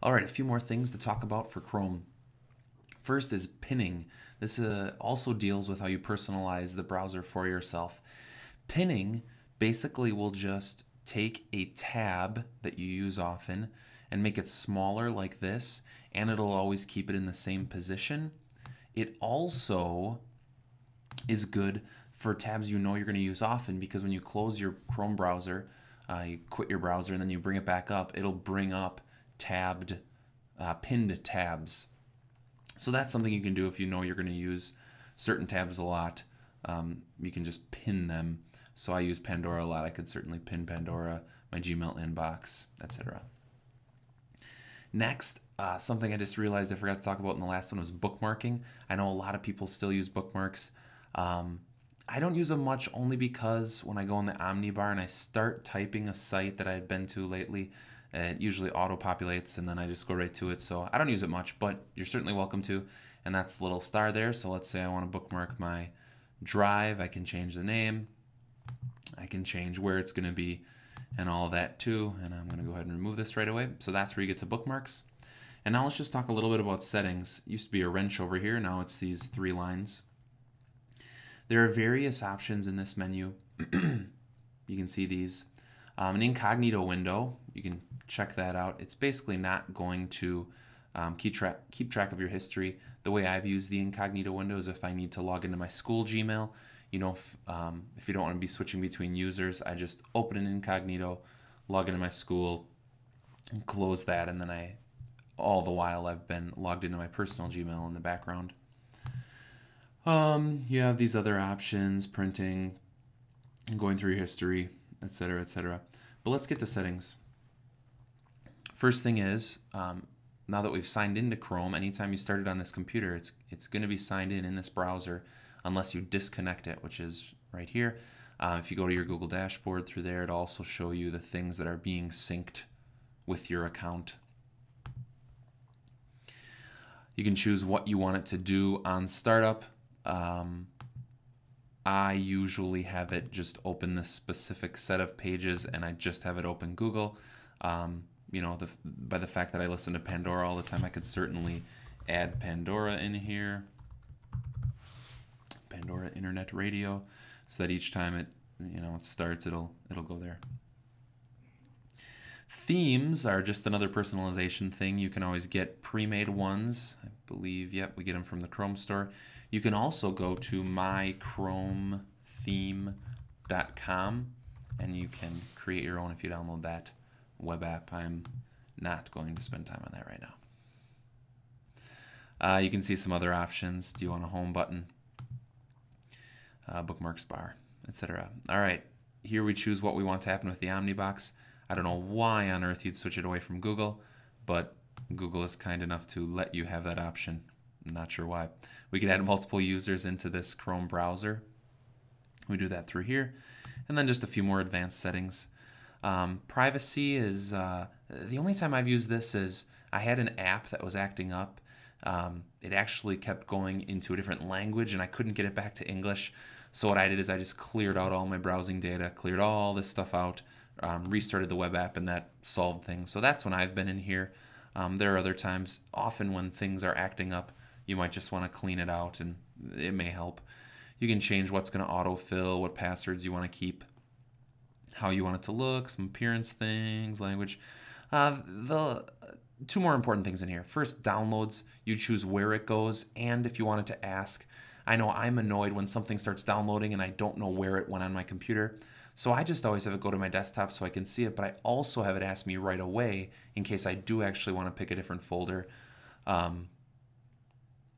All right, a few more things to talk about for Chrome. First is pinning. This also deals with how you personalize the browser for yourself. Pinning basically will just take a tab that you use often and make it smaller like this, and it'll always keep it in the same position. It also is good for tabs you know you're going to use often, because when you close your Chrome browser, you quit your browser and then you bring it back up, it'll bring up pinned tabs. So that's something you can do if you know you're going to use certain tabs a lot. You can just pin them. So I use Pandora a lot. I could certainly pin Pandora, my Gmail inbox, etc. Next, something I just realized I forgot to talk about in the last one was bookmarking. I know a lot of people still use bookmarks. I don't use them much, only because when I go in the Omnibar and I start typing a site that I've been to lately, it usually auto-populates and then I just go right to it. So I don't use it much, but you're certainly welcome to. And that's the little star there. So let's say I want to bookmark my drive. I can change the name. I can change where it's going to be and all that too. And I'm going to go ahead and remove this right away. So that's where you get to bookmarks. And now let's just talk a little bit about settings. It used to be a wrench over here. Now it's these 3 lines. There are various options in this menu. You can see these. An incognito window, you can check that out. It's basically not going to keep track of your history. The way I've used the incognito window is if I need to log into my school Gmail. You know, if you don't want to be switching between users, I just open an incognito, log into my school, and close that, and then all the while I've been logged into my personal Gmail in the background. You have these other options, printing, going through your history, etc., etc. But let's get to settings. First thing is, now that we've signed into Chrome, anytime you start it on this computer, it's going to be signed in this browser unless you disconnect it, which is right here. If you go to your Google dashboard through there, it'll also show you the things that are being synced with your account. You can choose what you want it to do on startup. I usually have it just open this specific set of pages, and I just have it open Google. You know, by the fact that I listen to Pandora all the time, I could certainly add Pandora in here. Pandora Internet Radio, so that each time it starts, it'll go there. Themes are just another personalization thing. You can always get pre-made ones. I believe, yep, we get them from the Chrome store. You can also go to mychrometheme.com and you can create your own if you download that web app. I'm not going to spend time on that right now. You can see some other options. Do you want a home button? Bookmarks bar, etc. All right, here we choose what we want to happen with the Omnibox. I don't know why on earth you'd switch it away from Google, but Google is kind enough to let you have that option. I'm not sure why. We could add multiple users into this Chrome browser. We do that through here. And then just a few more advanced settings. Privacy is, the only time I've used this is I had an app that was acting up. It actually kept going into a different language and I couldn't get it back to English. So what I did is I just cleared out all my browsing data, cleared all this stuff out, restarted the web app, and that solved things. So that's when I've been in here. There are other times, often when things are acting up, you might just want to clean it out and it may help. You can change what's going to autofill, what passwords you want to keep, how you want it to look, some appearance things, language. The 2 more important things in here. First, downloads. You choose where it goes and if you want it to ask. I know I'm annoyed when something starts downloading and I don't know where it went on my computer. So I just always have it go to my desktop so I can see it, but I also have it ask me right away in case I do actually want to pick a different folder.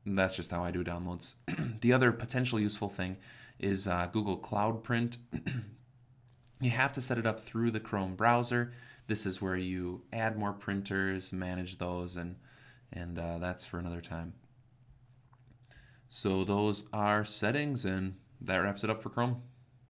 That's just how I do downloads. The other potential useful thing is Google Cloud Print. You have to set it up through the Chrome browser. This is where you add more printers, manage those, and that's for another time. So those are settings, and that wraps it up for Chrome.